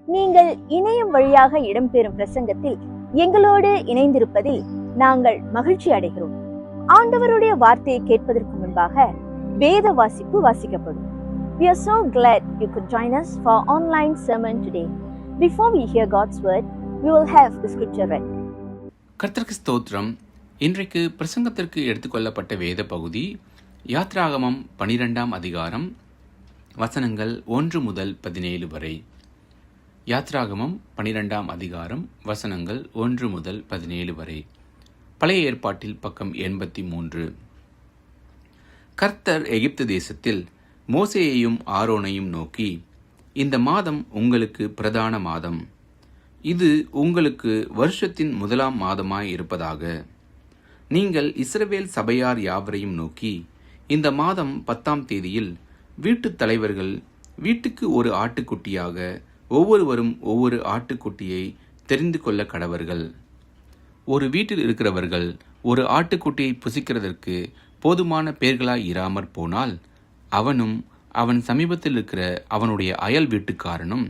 நீங்கள் இணையம் வழியாக இடம்பெறும் பிரசங்கத்தில் எங்களோடு இணைந்திருப்பதில் நாங்கள் மகிழ்ச்சி அடைகிறோம். ஆண்டவருடைய வார்த்தையை கேட்பதற்கு முன்பாக வேத வாசிப்பு வாசிக்கப்படும். We are so glad you could join us for our online sermon today. Before we hear God's word, we will have the scripture read. கர்த்தருக்கு ஸ்தோத்திரம். இன்றைக்கு பிரசங்கத்திற்கு எடுத்துக்கொள்ளப்பட்ட வேத பகுதி யாத்ராகமம் 12ஆம் அதிகாரம் வசனங்கள் 1 முதல் 17 வரை. யாத்ராகமம் 12ஆம் அதிகாரம் வசனங்கள் 1 முதல் 17 வரை. பழைய ஏற்பாட்டில் பக்கம் 83. கர்த்தர் எகிப்து தேசத்தில் மோசேயையும் ஆரோனையும் நோக்கி, இந்த மாதம் உங்களுக்கு பிரதான மாதம், இது உங்களுக்கு வருஷத்தின் முதலாம் மாதமாய் இருப்பதாக. நீங்கள் இஸ்ரவேல் சபையார் யாவரையும் நோக்கி, இந்த மாதம் 10ஆம் தேதியில் வீட்டுத் தலைவர்கள் வீட்டுக்கு ஒரு ஆட்டுக்குட்டியாக ஒவ்வொருவரும் ஒவ்வொரு ஆட்டுக்குட்டியை தெரிந்து கொள்ள கடவர்கள். ஒரு வீட்டில் இருக்கிறவர்கள் ஒரு ஆட்டுக்குட்டியை புசிக்கிறதற்கு போதுமான பேர்களாய் இராமற் போனால், அவனும் அவன் சமீபத்தில் இருக்கிற அவனுடைய அயல் வீட்டுக்காரனும்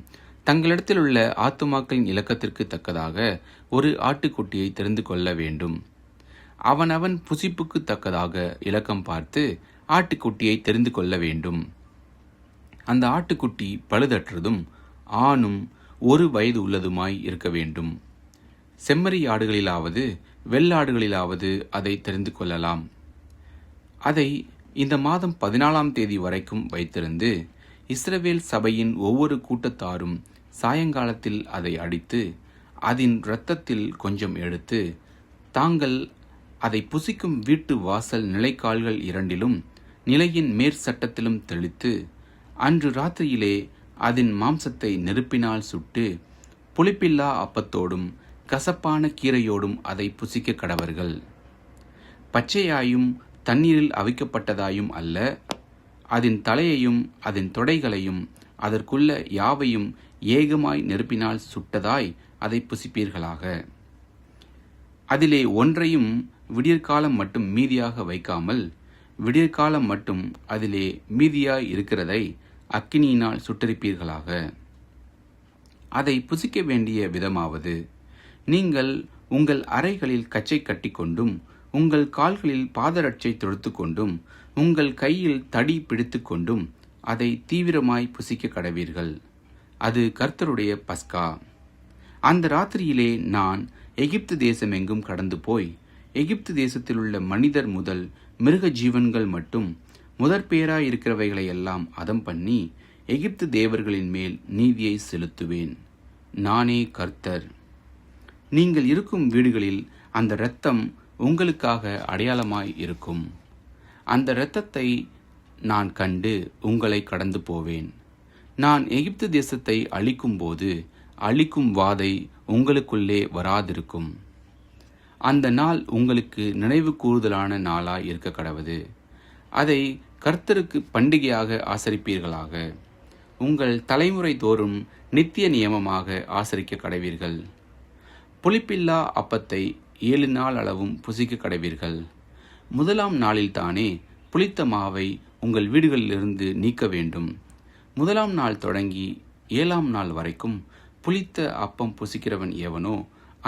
தங்களிடத்தில் உள்ள ஆத்துமாக்களின் இலக்கத்திற்கு தக்கதாக ஒரு ஆட்டுக்குட்டியை தெரிந்து கொள்ள வேண்டும். அவனவன் புசிப்புக்கு தக்கதாக இலக்கம் பார்த்து ஆட்டுக்குட்டியை தெரிந்து கொள்ள வேண்டும். அந்த ஆட்டுக்குட்டி பழுதற்றதும் ஆணும் 1 வயது உள்ளதுமாய் இருக்க வேண்டும். செம்மறி ஆடுகளிலாவது வெள்ளாடுகளிலாவது அதை தெரிந்து கொள்ளலாம். அதை இந்த மாதம் 14ஆம் தேதி வரைக்கும் வைத்திருந்து இஸ்ரவேல் சபையின் ஒவ்வொரு கூட்டத்தாரும் சாயங்காலத்தில் அதை அடித்து அதன் இரத்தத்தில் கொஞ்சம் எடுத்து தாங்கள் அதை புசிக்கும் வீட்டு வாசல் நிலைக்கால்கள் 2லும் நிலையின் மேற்சட்டத்திலும் தெளித்து அன்று ராத்திரியிலே அதன் மாம்சத்தை நெருப்பினால் சுட்டு புளிப்பில்லா அப்பத்தோடும் கசப்பான கீரையோடும் அதை புசிக்க கடவர்கள். பச்சையாயும் தண்ணீரில் அவிக்கப்பட்டதாயும் அல்ல, அதன் தலையையும் அதன் தொடைகளையும் அதற்குள்ள யாவையும் ஏகமாய் நெருப்பினால் சுட்டதாய் அதை புசிப்பீர்களாக. அதிலே ஒன்றையும் விடியற்காலம் மட்டும் மீதியாக வைக்காமல், விடியற்காலம் மட்டும் அதிலே மீதியாய் இருக்கிறதை அக்கினியினால் சுட்டரிப்பீர்களாக. அதை புசிக்க வேண்டிய விதமாவது, நீங்கள் உங்கள் அறைகளில் கச்சை கட்டிக்கொண்டும் உங்கள் கால்களில் பாதரட்சை தொடுத்து கொண்டும் உங்கள் கையில் தடி பிடித்து கொண்டும் அதை தீவிரமாய் புசிக்க கடவீர்கள். அது கர்த்தருடைய பஸ்கா. அந்த ராத்திரியிலே நான் எகிப்து தேசம் எங்கும் கடந்து போய் எகிப்து தேசத்திலுள்ள மனிதர் முதல் மிருக ஜீவன்கள் மட்டும் முதற்பேராய் இருக்கிறவைகளை எல்லாம் அதம் பண்ணி எகிப்து தேவர்களின் மேல் நீதியை செலுத்துவேன். நானே கர்த்தர். நீங்கள் இருக்கும் வீடுகளில் அந்த இரத்தம் உங்களுக்காக அடையாளமாய் இருக்கும். அந்த இரத்தத்தை நான் கண்டு உங்களை கடந்து போவேன். நான் எகிப்து தேசத்தை அழிக்கும் போது அழிக்கும் வாதை உங்களுக்குள்ளே வராதிருக்கும். அந்த நாள் உங்களுக்கு நினைவு கூறுதலான நாளாய் இருக்க கடவது. அதை கர்த்தருக்கு பண்டிகையாக ஆசரிப்பீர்களாக. உங்கள் தலைமுறை தோறும் நித்திய நியமமாக ஆசரிக்க கடவீர்கள். புளிப்பில்லா அப்பத்தை 7 நாள் அளவும் புசிக்க கடவீர்கள். முதலாம் நாளில்தானே புளித்த மாவை உங்கள் வீடுகளிலிருந்து நீக்க வேண்டும். முதலாம் நாள் தொடங்கி 7ஆம் நாள் வரைக்கும் புளித்த அப்பம் புசிக்கிறவன் எவனோ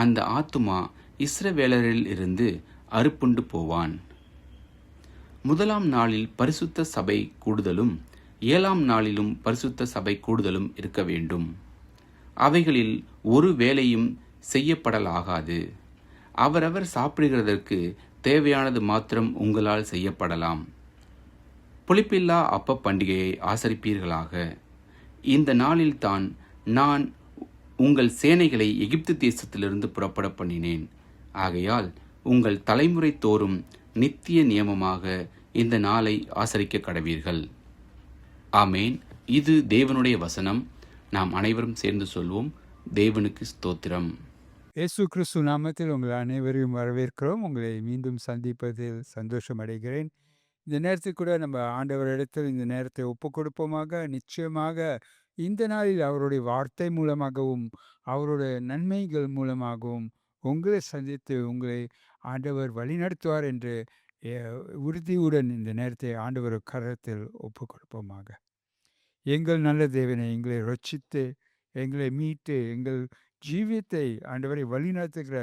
அந்த ஆத்துமா இஸ்ரவேலரில் இருந்து அறுப்புண்டு போவான். முதலாம் நாளில் பரிசுத்த சபை கூடுதலும் 7ஆம் நாளிலும் பரிசுத்த சபை கூடுதலும் இருக்க வேண்டும். அவைகளில் ஒரு வேலையும் செய்யப்படலாகாது. அவரவர் சாப்பிடுகிறதற்கு தேவையானது மாத்திரம் உங்களால் செய்யப்படலாம். புளிப்பில்லா அப்ப பண்டிகையை ஆசரிப்பீர்களாக. இந்த நாளில்தான் நான் உங்கள் சேனைகளை எகிப்து தேசத்திலிருந்து புறப்பட பண்ணினேன். ஆகையால் உங்கள் தலைமுறை தோறும் நித்திய நியமமாக இந்த நாளை ஆசரிக்க கடவீர்கள். ஆமேன். இது தேவனுடைய வசனம். நாம் அனைவரும் சேர்ந்து சொல்வோம், தேவனுக்கு ஸ்தோத்திரம். இயேசு கிறிஸ்து நாமத்தில் உங்கள் அனைவரையும் வரவேற்கிறோம். உங்களை மீண்டும் சந்திப்பதில் சந்தோஷம் அடைகிறேன். இந்த நேரத்தில் கூட நம்ம ஆண்டவரிடத்தில் இந்த நேரத்தை ஒப்பு கொடுப்போமாக. நிச்சயமாக இந்த நாளில் அவருடைய வார்த்தை மூலமாகவும் அவருடைய நன்மைகள் மூலமாகவும் உங்களை சந்தித்து உங்களை ஆண்டவர் வழிநடத்துவார் என்று உறுதியுடன் இந்த நேரத்தை ஆண்டவர் கரத்தில் ஒப்பு கொடுப்போமாக. எங்கள் நல்ல தேவனை, எங்களை ரட்சித்து எங்களை மீட்டு எங்கள் ஜீவியத்தை ஆண்டவரை வழிநடத்துகிற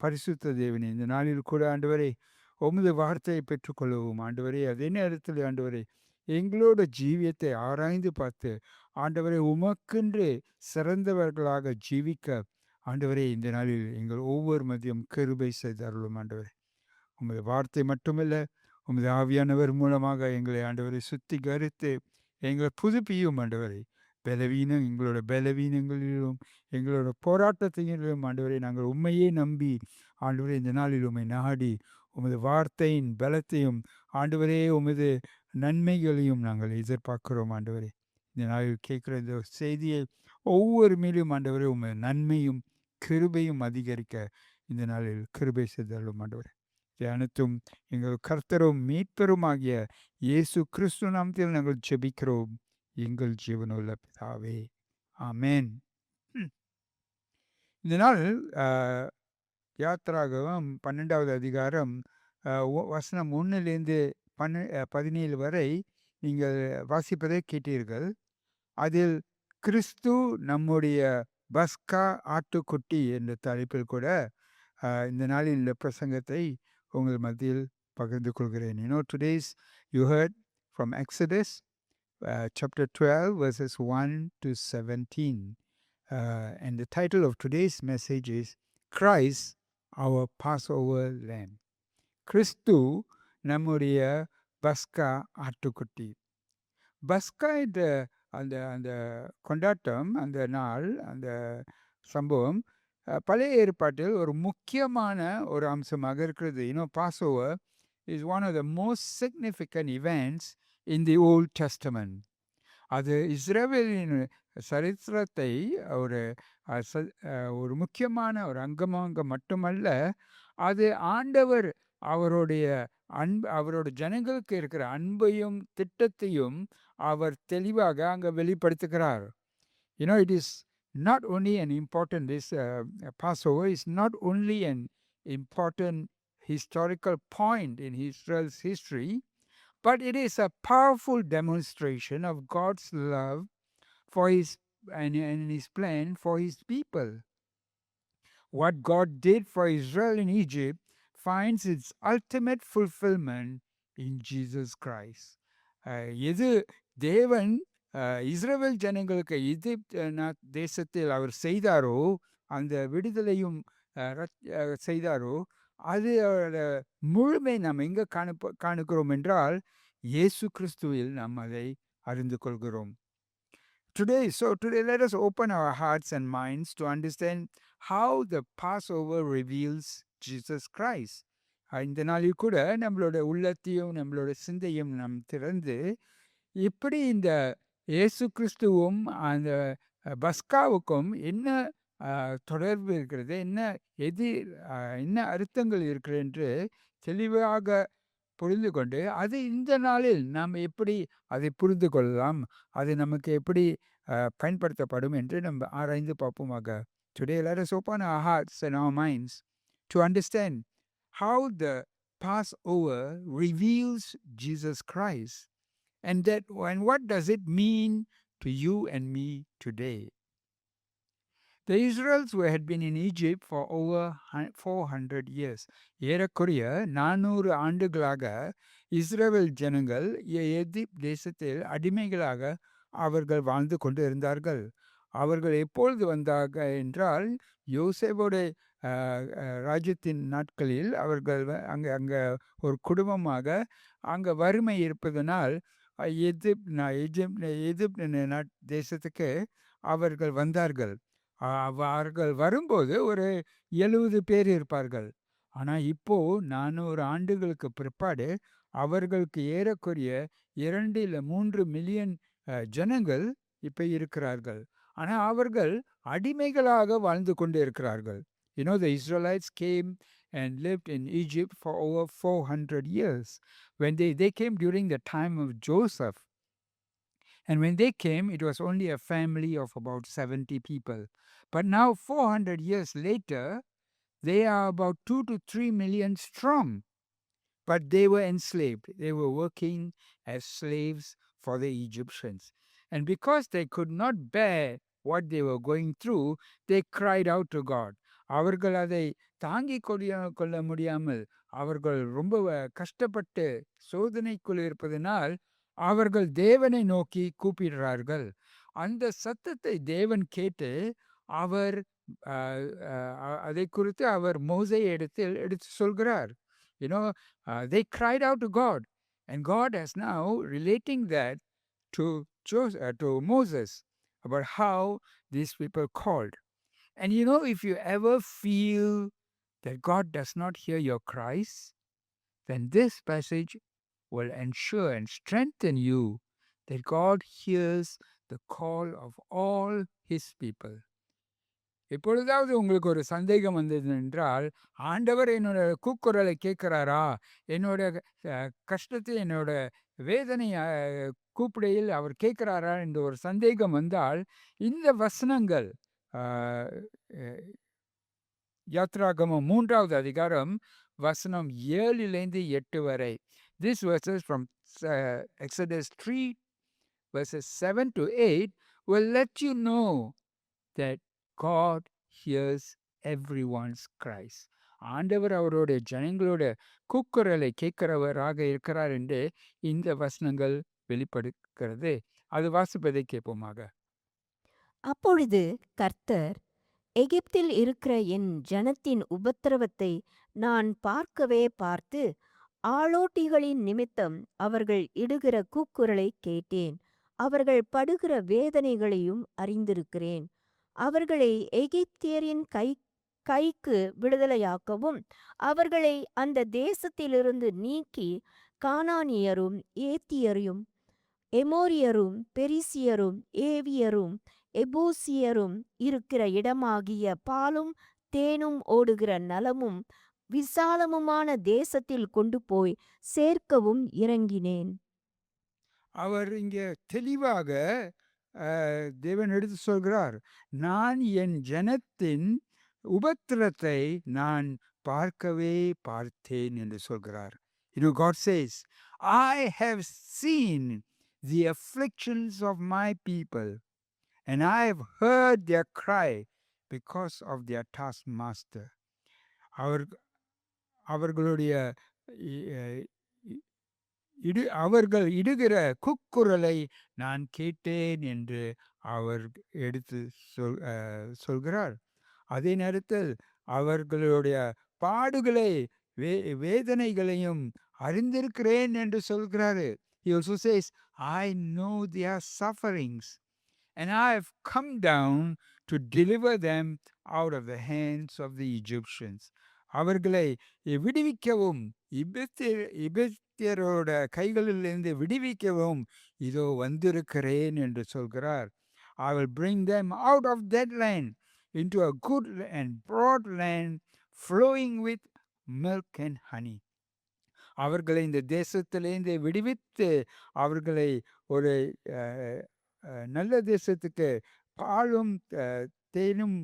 பரிசுத்த தேவனே, இந்த நாளில் கூட ஆண்டவரே உமது வார்த்தையை பெற்றுக்கொள்ளவும் ஆண்டவரே, அதே நேரத்தில் ஆண்டவரே எங்களோட ஜீவியத்தை ஆராய்ந்து பார்த்து ஆண்டவரை உமக்கென்று சிறந்தவர்களாக ஜீவிக்க ஆண்டவரே இந்த நாளில் எங்கள் ஒவ்வொரு மதியம் கிருபை செய்தருளும் ஆண்டவரே. உமது வார்த்தை மட்டுமல்ல, உமது ஆவியானவர் மூலமாக எங்களை ஆண்டவரை சுத்திகரித்து எங்களை புதுப்பியும் ஆண்டவரை. எங்களோட பலவீனங்களிலும் எங்களோட போராட்டத்திலும் ஆண்டவரை நாங்கள் உண்மையே நம்பி ஆண்டவரே இந்த நாளில் உம்மை நாடி உமது வார்த்தையின் பலத்தையும் ஆண்டவரே உமது நன்மைகளையும் நாங்கள் எதிர்பார்க்கிறோம் ஆண்டவரே. இந்த நாளில் கேட்குற இந்த செய்தியை ஒவ்வொரு மேலும் ஆண்டவரே உமது நன்மையும் கிருபையும் அதிகரிக்க இந்த நாளில் கிருபை செய்தருளும் ஆண்டவரே. இதை அனைத்தும் எங்கள் கர்த்தரும் மீட்பெருமாகிய இயேசு கிறிஸ்து நாமத்தில் நாங்கள் ஜெபிக்கிறோம் எங்கள் ஜீவனுள்ள பிதாவே, ஆமென். இந்த நாள் யாத்திராகமம் 12வது அதிகாரம் வசனம் 1லேருந்து 17 வரை நீங்கள் வாசிப்பதை கேட்டீர்கள். அதில் கிறிஸ்து நம்முடைய பஸ்கா ஆட்டுக்குட்டி என்ற தலைப்பில் கூட இந்த நாளில் இந்த பிரசங்கத்தை உங்கள் மத்தியில் பகிர்ந்து கொள்கிறேன். today's you heard from Exodus chapter 12 verses 1 to 17 and the title of today's message is Christ our Passover Lamb. கிறிஸ்து நம்முடைய பஸ்கா ஆட்டுக்குட்டி. பஸ்கா என்ற அந்த அந்த கொண்டாட்டம், அந்த நாள், அந்த சம்பவம் பழைய ஏற்பாட்டில் ஒரு முக்கியமான ஒரு அம்சமாக இருக்கிறது. Passover is one of the most significant events in the Old Testament. அது இஸ்ரவேலின் சரித்திரத்தை ஒரு முக்கியமான ஒரு அங்கமாக மட்டுமல்ல, அது ஆண்டவர் அவரோட ஜனங்களுக்கு இருக்கிற அன்பையும் திட்டத்தையும் அவர் தெளிவாக அங்கே வெளிப்படுத்துகிறார். It is not only an important, this Passover is not only an important historical point in Israel's history, but it is a powerful demonstration of God's love for and his plan for his people. What God did for Israel in Egypt finds its ultimate fulfillment in Jesus Christ. எது தேவன் இஸ்ரவேல் ஜனங்களுக்கு எகிப்து தேசத்தில் அவர் செய்தாரோ, அந்த விடுதலையும் செய்தாரோ, அது முழுமை நாம் எங்கே காணுகிறோம் என்றால் இயேசு கிறிஸ்துவில் நாம் அதை அறிந்து கொள்கிறோம். Today let us open our hearts and minds to understand how the Passover reveals Jesus Christ. இந்த நாளில் கூட நம்மளோட உள்ளத்தையும் நம்மளோட சிந்தையும் நாம் திறந்து எப்படி இந்த இயேசு கிறிஸ்துவும் அந்த பஸ்காவுக்கும் என்ன தொடர்பு இருக்கிறது, என்ன அர்த்தங்கள் இருக்கிறது என்று தெளிவாக புரிந்து கொண்டு அது இந்த நாளில் நாம் எப்படி அதை புரிந்து கொள்ளலாம், அது நமக்கு எப்படி பயன்படுத்தப்படும் என்று நம்ம ஆராய்ந்து பார்ப்போமாக. Today let us open our hearts and our minds to understand how the Passover reveals Jesus Christ and what does it mean to you and me today. The Israelites had been in Egypt for over 400 years. ஏறக்குறைய 400 ஆண்டுகளாக இஸ்ரவேல் ஜனங்கள் எகிப்து தேசத்தில் அடிமைகளாக அவர்கள் வாழ்ந்து கொண்டு இருந்தார்கள். அவர்கள் எப்பொழுது வந்தார்கள் என்றால் யோசேப்புடைய ராஜ்யத்தின் நாட்களில் அவர்கள் அங்கே ஒரு குடும்பமாக அங்கே வறுமை இருப்பதனால் எகிப்து தேசத்துக்கு அவர்கள் வந்தார்கள். அவர்கள் வரும்போது ஒரு 70 பேர் இருப்பார்கள். ஆனால் இப்போ 400 ஆண்டுகளுக்கு பிற்பாடு அவர்களுக்கு ஏறக்குறைய 2 இல்ல 3 மில்லியன் ஜனங்கள் இப்போ இருக்கிறார்கள். ஆனால் அவர்கள் அடிமைகளாக வாழ்ந்து கொண்டு இருக்கிறார்கள். The Israelites came and lived in Egypt for over 400 years. When they came during the time of Joseph. And when they came, it was only a family of about 70 people. But now, 400 years later, they are about 2 to 3 million strong. But they were enslaved. They were working as slaves for the Egyptians. And because they could not bear what they were going through, they cried out to God. அவர்கள் அதை தாங்கிக் கொள்ள முடியாமல் அவர்கள் ரொம்ப கஷ்டப்பட்டு சோதனைக்குள் இருப்பதனால் அவர்கள் தேவனை நோக்கி கூப்பிடுறார்கள். அந்த சத்தத்தை தேவன் கேட்டு அவர் அதை குறித்து அவர் மோசேயை எடுத்து சொல்கிறார். You know, they cried out to God, and God is now relating that to Moses about how these people called. And you know, if you ever feel that God does not hear your cries, then this passage will ensure and strengthen you that God hears the call of all his people. எப்பொழுதாவது உங்களுக்கு ஒரு சந்தேகம் வந்தது என்றால், ஆண்டவர் என்னோட கூக்குரலை கேட்கிறாரா, என்னோட கஷ்டத்தை, என்னோட வேதனை கூப்பிடையில் அவர் கேட்கிறாரா என்ற ஒரு சந்தேகம் வந்தால், இந்த வசனங்கள் யாத்ராகமம் 3வது அதிகாரம் வசனம் 7-8 வரை, this verses from Exodus 3 verses 7-8 will let you know that God hears everyone's cries. ஆண்டவர் அவருடைய ஜனங்களோட கூக்குரலை கேட்கிறவராக இருக்கிறார் என்று இந்த வசனங்கள் வெளிப்படுகிறது. அது வாசிப்பதை கேட்போமாக. அப்பொழுது கர்த்தர், எகிப்தில் இருக்கிற என் ஜனத்தின் உபத்திரவத்தை நான் பார்க்கவே பார்த்து, ஆளோட்டிகளின் நிமித்தம் அவர்கள் இடுகிற கூக்குரலை கேட்டேன். அவர்கள் படுகிற வேதனைகளையும் அறிந்திருக்கிறேன். அவர்களை எகிப்தியரின் கைக்கு விடுதலையாக்கவும், அவர்களை அந்த தேசத்திலிருந்து நீக்கி கானானியரும் ஏத்தியரும் எமோரியரும் பெரிசியரும் ஏவியரும் எபூசியரும் இருக்கிற இடமாகிய பாலும் தேனும் ஓடுகிற நலமும் விசாலமுமான தேசத்தில் கொண்டு போய் சேர்க்கவும் இறங்கினேன். அவர் இங்கே தெளிவாக தேவன் எடுத்து சொல்கிறார், நான் என் ஜனத்தின் உபத்திரத்தை நான் பார்க்கவே பார்த்தேன் என்று சொல்கிறார். You know, God says, I have seen the afflictions of my people, and I have heard their cry because of their taskmaster. அவர்களுடைய அவர்கள் இடுகிற கூக்குரலை நான் கேட்டேன் என்று அவர் எடுத்து சொல்கிறார். அதே நேரத்தில் அவர்களுடைய பாடுகளை வேதனைகளையும் அறிந்திருக்கிறேன் என்று சொல்கிறாரு. He also says, I know their sufferings, and I have come down to deliver them out of the hands of the Egyptians. அவர்களை விடுவிக்கவும், எகிப்தியரோட கைகளிலிருந்து விடுவிக்கவும் இதோ வந்திருக்கிறேன் என்று சொல்கிறார். I will bring them out of that land into a good and broad land flowing with milk and honey. அவர்களை இந்த தேசத்திலேருந்து விடுவித்து அவர்களை ஒரு நல்ல தேசத்துக்கு, பாலும் தேனும்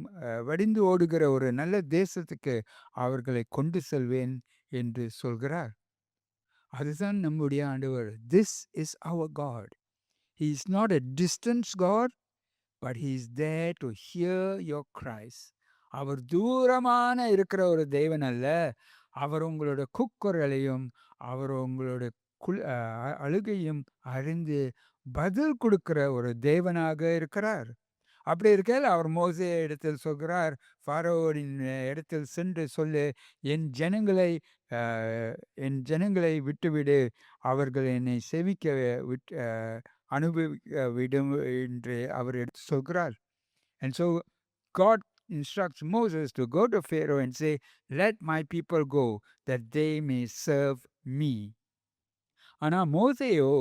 வடிந்து ஓடுகிற ஒரு நல்ல தேசத்துக்கு அவர்களை கொண்டு செல்வேன் என்று சொல்கிறார். அதுதான் நம்முடைய ஆண்டவர். This is our God. He is not a distant God, but he is there to hear your cries. அவர் தூரமான இருக்கிற ஒரு தேவன் அல்ல. அவர் உங்களோட கூக்குரலையும் அவர் உங்களோட அழுகையும் அறிந்து பதில் கொடுக்கிற ஒரு தேவனாக இருக்கிறார். அப்படி இருக்கையில் அவர் மோசே இடத்தில் சொல்கிறார், ஃபாரோவின் இடத்தில் சென்று சொல்லு, என் ஜனங்களை விட்டுவிடு, அவர்கள் என்னை செவிக்க அனுபவிக்க விடும் என்று அவர் எடுத்து சொல்கிறார். And so God instructs Moses to go to Pharaoh and say, let my people go that they may serve me. ஆனால் மோசேயோ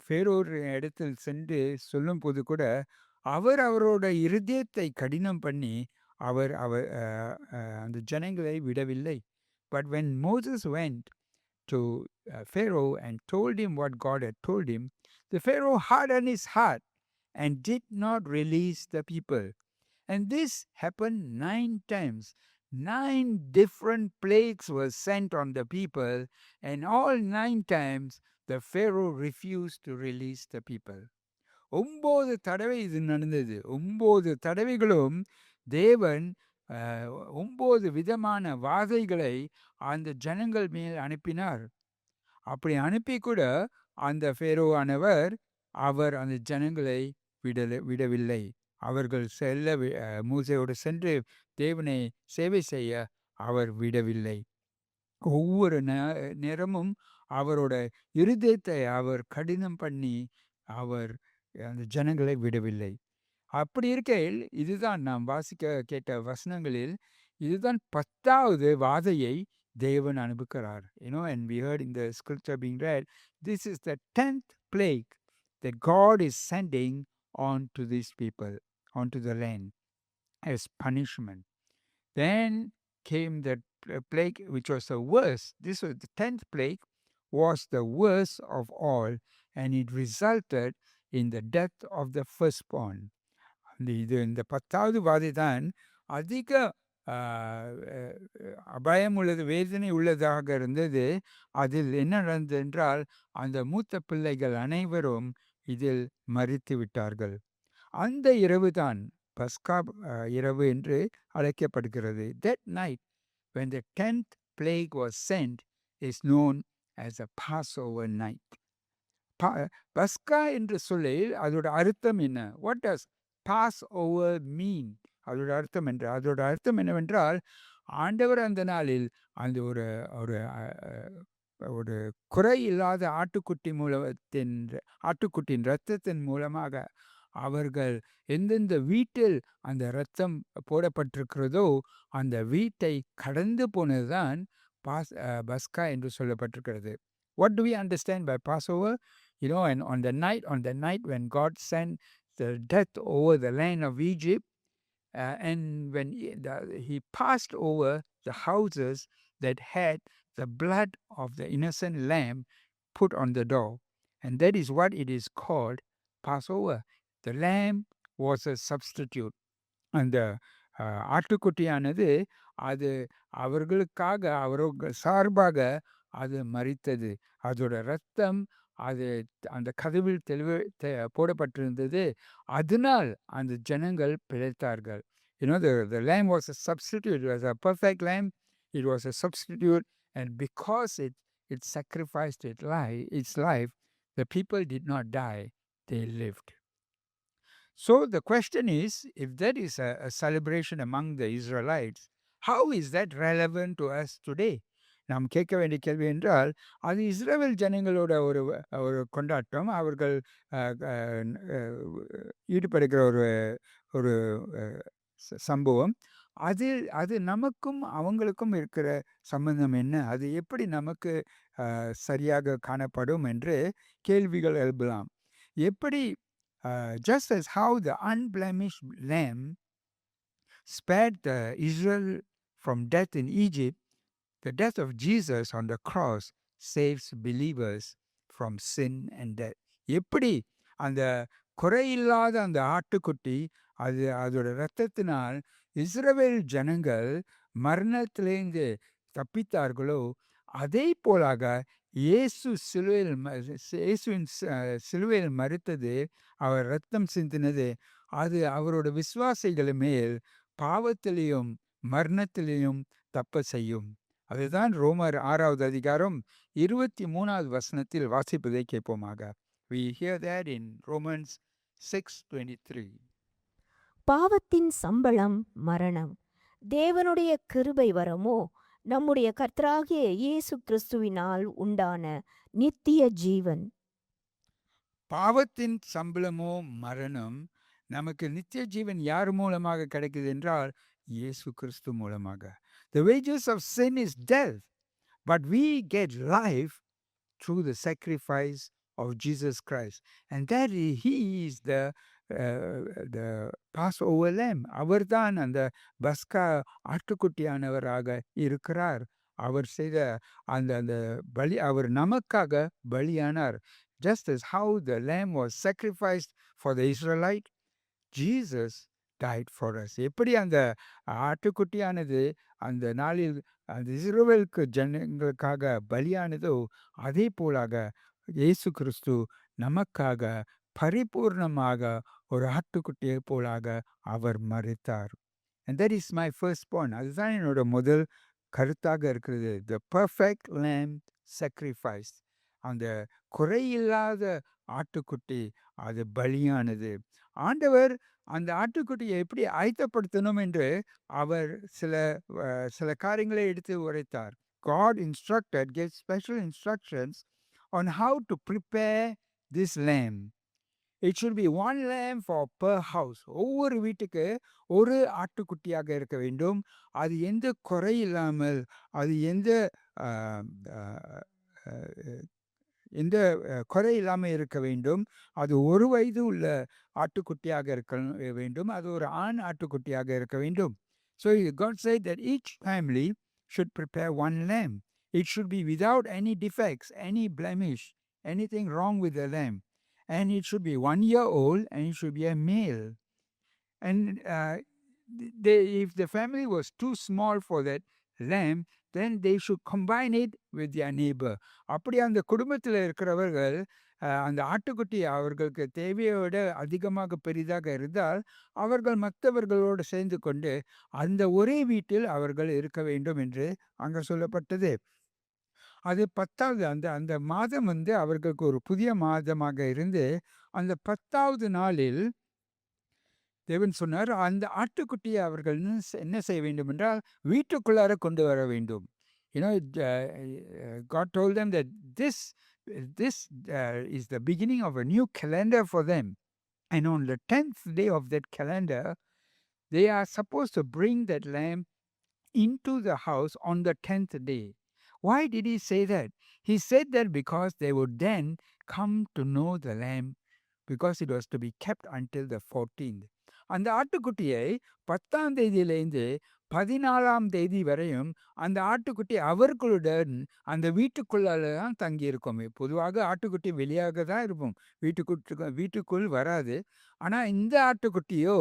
ஃபேரோ இடத்தில் சென்று சொல்லும் போது கூட அவரோட இருதயத்தை கடினம் பண்ணி அந்த ஜனங்களை விடவில்லை. But when Moses went to Pharaoh and told him what God had told him, the Pharaoh hardened his heart and did not release the people. And this happened 9 times. 9 different plagues were sent on the people, and all 9 times the Pharaoh refused to release the people. 9 தடவை இது நடந்தது. 9 தடவைகளும் தேவன் 9 விதமான வாதைகளை அந்த ஜனங்கள் மேல் அனுப்பினார். அப்படி அனுப்பி கூட அந்த ஃபேரோவானவர் அவர் அந்த ஜனங்களை விடவில்லை. அவர்கள் மூசையோடு சென்று தேவனை சேவை செய்ய அவர் விடவில்லை. ஒவ்வொரு நேரமும் அவரோட இருதயத்தை அவர் கடினம் பண்ணி அவர் அந்த ஜனங்களை விடவில்லை. அப்படி இருக்கையில் இதுதான் நாம் வாசிக்க கேட்ட வசனங்களில் இதுதான் 10வது வாதையை தேவன் அனுப்புகிறார். And we heard in the scripture being read, this is the 10th plague that God is sending on to these people, onto the land as punishment. Then came the plague which was the worst. This was the 10th plague, was the worst of all, and it resulted in the death of the firstborn. இந்த 10வது வாதை தான் அதிக அபாயம் உள்ளது, வேதனை உள்ளதாக இருந்தது. அதில் என்ன நடந்தது என்றால் அந்த மூத்த பிள்ளைகள் அனைவரும் இதில் மரித்து விட்டார்கள். அந்த இரவு தான் பஸ்கா இரவு என்று அழைக்கப்படுகிறது. That night when the 10th plague was sent is known as a Passover night. பஸ்கா என்று சொல்லி அதோட அர்த்தம் என்ன? What does Passover mean? அதோட அர்த்தம் என்னவென்றால் ஆண்டவர் அந்த நாளில் அந்த ஒரு குறை இல்லாத ஆட்டுக்குட்டியின் இரத்தத்தின் மூலமாக அவர்கள் எந்தெந்த வீட்டில் அந்த இரத்தம் போடப்பட்டிருக்கிறதோ அந்த வீட்டை கடந்து போனதுதான் பஸ்கா என்று சொல்லப்பட்டிருக்கிறது. What do we understand by Passover? And on the night when God sent the death over the land of Egypt, and when he passed over the houses that had the blood of the innocent lamb put on the door, and that is what it is called Passover. The lamb was a substitute. அந்த ஆட்டுக்குட்டியானது அது அவர்களுக்காக அவர்கள் சார்பாக அது மரித்தது. அதோட இரத்தம் அது அந்த கதவில் போடப்பட்டிருந்தது. அதனால் அந்த ஜனங்கள் பிழைத்தார்கள். The lamb was a substitute. It was a perfect lamb. It was a substitute, and because it sacrificed its life, the people did not die, they lived. So the question is, if that is a celebration among the Israelites, how is that relevant to us today? நாம் கேட்க வேண்டிய கேள்வி என்றால் அது இஸ்ரவேல் ஜனங்களோட ஒரு கொண்டாட்டம், அவர்கள் ஈடுபடுகிற ஒரு சம்பவம். அது நமக்கும் அவங்களுக்கும் இருக்கிற சம்பந்தம் என்ன? அது எப்படி நமக்கு சரியாக காணப்படும் என்று கேள்விகள் எழுப்பலாம். எப்படி just as how the unblemished lamb spared Israel from death in Egypt, the death of Jesus on the cross saves believers from sin and death. எப்படி அந்த குறையில்லாத அந்த ஆட்டுக்குட்டி அதோட இரத்தத்தினால் இஸ்ரவேல் ஜனங்கள் மரணத்திலிருந்து தப்பித்தார்களோ அதே போலாக இயேசுவின் சிலுவையில் மரித்தது, அவர் இரத்தம் சிந்தினது, அது அவரோட விசுவாசிகள் மேல் பாவத்திலையும் மரணத்திலையும் தப்ப செய்யும். அதுதான் ரோமர் 6வது அதிகாரம் 23வது வசனத்தில் வாசிப்பதை கேட்போமாக. We hear that in Romans 6:23. பாவத்தின் சம்பளம் மரணம், தேவனுடைய கிருபை வரமோ நம்முடைய கர்த்தராகிய இயேசு கிறிஸ்துவினால் உண்டான நித்திய ஜீவன். பாவத்தின் சம்பளமோ மரணம், நமக்கு நித்திய ஜீவன் யார் மூலமாக கிடைக்குது என்றால் இயேசு கிறிஸ்து மூலமாக. The wages of sin is death, but we get life through the sacrifice of Jesus Christ, and that he is the Passover lamb. அவர்தான் அந்த பஸ்கா ஆட்டுக்குட்டியானவராக இருக்கிறார். அவர் செய்த அந்த பலி, அவர் நமக்காக பலியானார். Just as how the lamb was sacrificed for the Israelite, Jesus died for us. எப்படி அந்த ஆட்டுக்குட்டியானது அந்த நாளில் அந்த இஸ்ரவேலுக்கு ஜனங்களுக்காக பலியானதோ அதே போலாக இயேசு கிறிஸ்து நமக்காக பரிபூர்ணமாக ஒரு ஆட்டுக்குட்டியை போலாக அவர் மரித்தார். And that is my first point. அதுதான் என்னோட முதல் கருத்தாக இருக்கிறது. The perfect lamb sacrifice. அந்த குறையில்லாத ஆட்டுக்குட்டி அது பலியானது. ஆண்டவர் அந்த ஆட்டுக்குட்டியை எப்படி ஆயத்தப்படுத்தணும் என்று அவர் சில காரியங்களை எடுத்து உரைத்தார். God gave special instructions on how to prepare this lamb. It should be one lamb for per house. ஒவ்வொரு வீட்டுக்கு ஒரு ஆட்டுக்குட்டியாக இருக்க வேண்டும். அது எந்த குறை இல்லாமல், அது எந்த குறை இல்லாமல் இருக்க வேண்டும். அது 1 வயது உள்ள ஆட்டுக்குட்டியாக இருக்க வேண்டும். அது ஒரு ஆண் ஆட்டுக்குட்டியாக இருக்க வேண்டும். So God said that each family should prepare one lamb. It should be without any defects, any blemish, anything wrong with the lamb. And it should be 1 year old, and it should be a male. And if the family was too small for that lamb, then they should combine it with their neighbor. அப்படி அந்த குடும்பத்தில் இருக்கிறவர்கள் அந்த ஆட்டுக்குட்டி அவர்களுக்கு தேவையோட அதிகமாக பெரிதாக இருந்தால் அவர்கள் மற்றவர்களோடு சேர்ந்து கொண்டு அந்த ஒரே வீட்டில் அவர்கள் இருக்க வேண்டும் என்று அங்கே சொல்லப்பட்டது. அது 10வது அந்த மாதம் அவர்களுக்கு ஒரு புதிய மாதமாக இருந்து அந்த 10வது நாளில் தேவன் சொன்னார், அந்த ஆட்டுக்குட்டியை அவர்கள் என்ன செய்ய வேண்டும் என்றால் வீட்டுக்குள்ளார கொண்டு வர வேண்டும். God told them that this is the beginning of a new calendar for them. And on the 10th day of that calendar, they are supposed to bring that lamb into the house on the 10th day. Why did he say that? He said that because they would then come to know the lamb, because it was to be kept until the 14th. அந்த ஆட்டுக்குட்டியை 10ஆம் தேதியிலேருந்து 14ஆம் தேதி வரையும் அந்த ஆட்டுக்குட்டி அவர்களுடன் அந்த வீட்டுக்குள்ளால தான் தங்கியிருக்கும். பொதுவாக ஆட்டுக்குட்டி வெளியாக தான் இருக்கும், வீட்டுக்குள் வராது. ஆனால் இந்த ஆட்டுக்குட்டியோ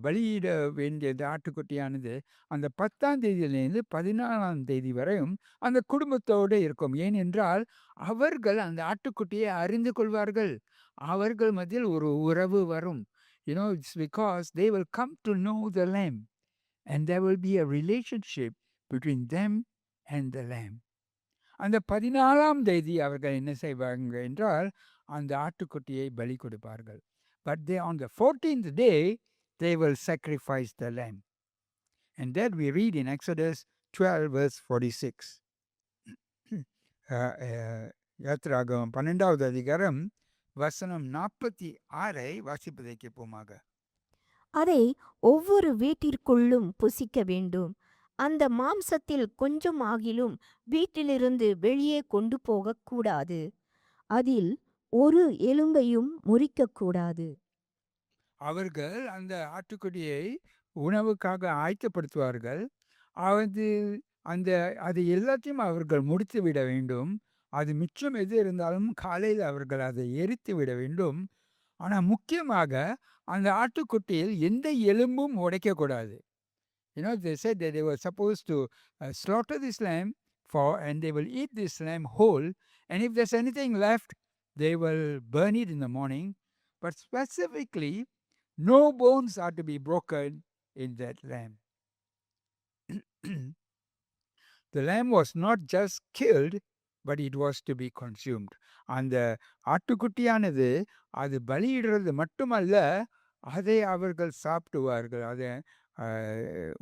பலியிட வேண்டிய ஆட்டுக்குட்டியானது அந்த 10ஆம் தேதியிலேருந்து 14ஆம் தேதி வரையும் அந்த குடும்பத்தோடு இருக்கும். ஏனென்றால் அவர்கள் அந்த ஆட்டுக்குட்டியை அறிந்து கொள்வார்கள், அவர்கள் மத்தியில் ஒரு உறவு வரும். It's because they will come to know the lamb, and there will be a relationship between them and the lamb. அந்த 14ஆம் தேதி அவர்கள் என்ன செய்வாங்க என்றால் அந்த ஆட்டுக்குட்டியை பலி கொடுப்பார்கள். But on the 14th day they will sacrifice the lamb. And that we read in Exodus 12 verse 46. யாத்திராகமம் 12வது அதிகாரம் வசனம் 46 வாசிப்பதை கேட்போமாக. அதை ஒவ்வொரு வீட்டிற்குள்ளும் புசிக்க வேண்டும். அந்த மாம்சத்தில் கொஞ்சம் ஆகிலும் வீட்டிலிருந்து வெளியே கொண்டு போகக்கூடாது. அதில் ஒரு எலும்பையும் முறிக்கக்கூடாது. அவர்கள் அந்த ஆட்டுக்குட்டியை உணவுக்காக ஆயத்தப்படுத்துவார்கள். அது எல்லாத்தையும் அவர்கள் முடித்து விட வேண்டும். அது மிச்சம் எது இருந்தாலும் காலையில் அவர்கள் அதை எரித்து விட வேண்டும். ஆனால் முக்கியமாக அந்த ஆட்டுக்குட்டியில் எந்த எலும்பும் உடைக்கக்கூடாது. They said that they were supposed to slaughter this lamb and they will eat this lamb whole, and if there's anything left, they will burn it in the morning. But specifically, no bones are to be broken in that lamb. The lamb was not just killed, but it was to be consumed. அந்த ஆட்டுக்குட்டியானது அது பலியிடுறது மட்டுமல்ல, அதை அவர்கள் சாப்பிடுவார்கள், அதை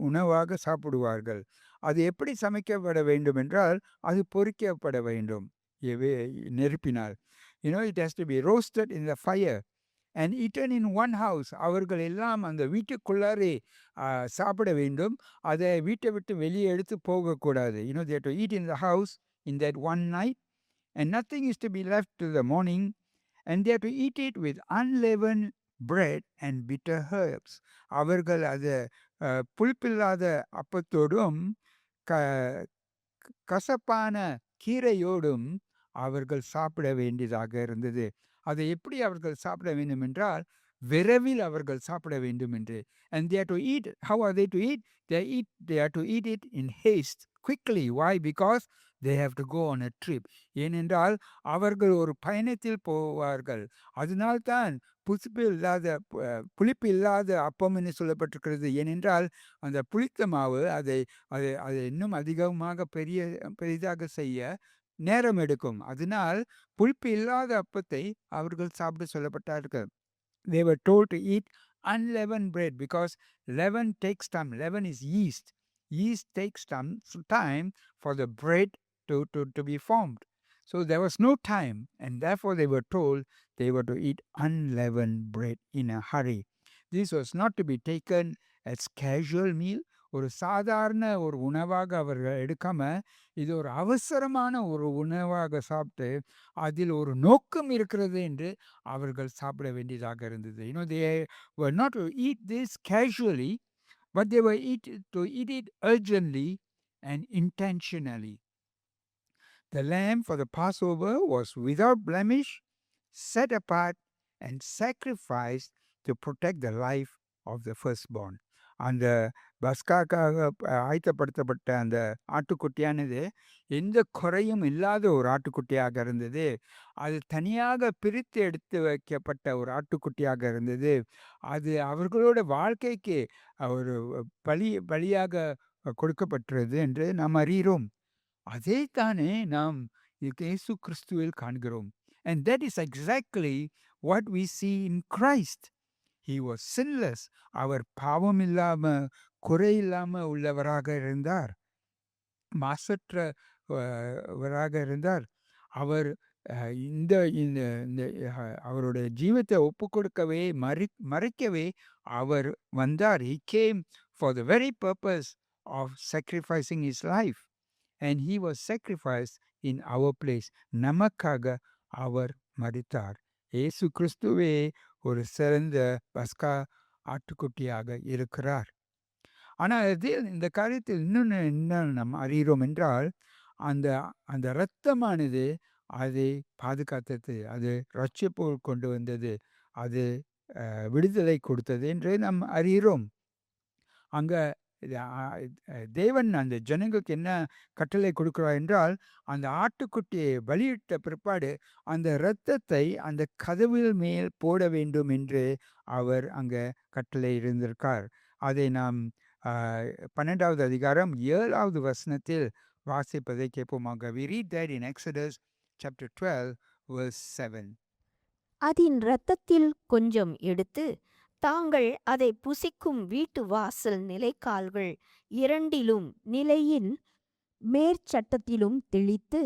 உணவாக சாப்பிடுவார்கள். அது எப்படி சமைக்கப்பட வேண்டும் என்றால் அது பொரிக்கப்பட வேண்டும் நெருப்பினால். It has to be roasted in the fire and eaten in one house. அவர்கள் எல்லாம் அந்த வீட்டுக்குள்ளாரே சாப்பிட வேண்டும். அதை வீட்டை விட்டு வெளியே எடுத்து போகக்கூடாது. They have to eat in the house in that one night, and nothing is to be left till the morning, and they have to eat it with unleavened bread and bitter herbs. அவர்கள் அதை புளிப்பில்லாத அப்பத்தோடும் கசப்பான கீரையோடும் அவர்கள் சாப்பிட வேண்டியதாக இருந்தது. அதை எப்படி அவர்கள் சாப்பிட வேண்டும் என்றால் விரைவில் அவர்கள் சாப்பிட வேண்டும் என்று. And they are to eat. How are they to eat? They are to eat it in haste, quickly. Why? Because they have to go on a trip. ஏனென்றால் அவர்கள் ஒரு பயணத்தில் போவார்கள். அதனால்தான் புளிப்பு இல்லாத அப்பம் என்று சொல்லப்பட்டிருக்கிறது. ஏனென்றால் அந்த புளித்த மாவு அதை அதை அதை இன்னும் அதிகமாக பெரிதாக செய்ய நேரம் எடுக்கும். அதனால் புளிப்பு இல்லாத அப்பத்தை அவர்கள் சாப்பிட சொல்லப்பட்டார்கள். They were told to eat unleavened bread because leaven takes time. Leaven is yeast. Yeast takes time for the bread to be formed. So there was no time, and therefore they were told they were to eat unleavened bread in a hurry. This was not to be taken as casual meal. ஒரு சாதாரண ஒரு உணவாக அவர்கள் எடுக்காம இது ஒரு அவசரமான ஒரு உணவாக சாப்பிட்டு அதில் ஒரு நோக்கம் இருக்கிறது என்று அவர்கள் சாப்பிட வேண்டியதாக இருந்தது. They were not to eat this casually, but they were to eat it urgently and intentionally. The lamb for the Passover was without blemish, set apart, and sacrificed to protect the life of the firstborn. அந்த பஸ்காக்காக ஆயத்தப்படுத்தப்பட்ட அந்த ஆட்டுக்குட்டியானது எந்த குறையும் இல்லாத ஒரு ஆட்டுக்குட்டியாக இருந்தது. அது தனியாக பிரித்து எடுத்து வைக்கப்பட்ட ஒரு ஆட்டுக்குட்டியாக இருந்தது. அது அவர்களோட வாழ்க்கைக்கு ஒரு பலியாக கொடுக்கப்பட்டது என்று நாம் அறிகிறோம். அதைத்தானே நாம் இயேசு கிறிஸ்துவில் காண்கிறோம். And that is exactly what we see in Christ. He was sinless. அவர் பாவம் இல்லாம குறை இல்லாம உள்ளவராக இருந்தார். மாசற்றவராக இருந்தார். அவர் இந்த அவருடைய ஜீவத்தை ஒப்பு கொடுக்கவே மறைக்கவே அவர் வந்தார். He came for the very purpose of sacrificing his life. And he was sacrificed in our place. நமக்காக அவர் மரித்தார். இயேசு கிறிஸ்துவே ஒரு சிறந்த பஸ்கா ஆட்டுக்குட்டியாக இருக்கிறார். ஆனால் இந்த காரியத்தில் இன்னொன்று என்ன நாம் அறிகிறோம் என்றால் அந்த அந்த இரத்தமானது அதை பாதுகாத்தது, அது ரட்சிப்பு கொண்டு வந்தது, அது விடுதலை கொடுத்தது என்று நாம் அறிகிறோம். அங்கே தேவன் அந்த ஜனங்களுக்கு என்ன கட்டளை கொடுக்கிறார் என்றால் அந்த ஆட்டுக்குட்டியை பலியிட்ட பிற்பாடு அந்த இரத்தத்தை அந்த கதவில் மேல் போட வேண்டும் என்று அவர் அங்கே கட்டளை இருந்திருக்கார். அதை நாம் 12வது அதிகாரம் 7வது வசனத்தில் வாசிப்பதை கேட்போமாக. We read that in Exodus chapter 12 verse 7. அதின் இரத்தத்தில் கொஞ்சம் எடுத்து தாங்கள் அதை புசிக்கும் வீட்டு வாசல் நிலைக்கால்கள் இரண்டிலும் நிலையின் மேற்சட்டத்திலும் தெளித்து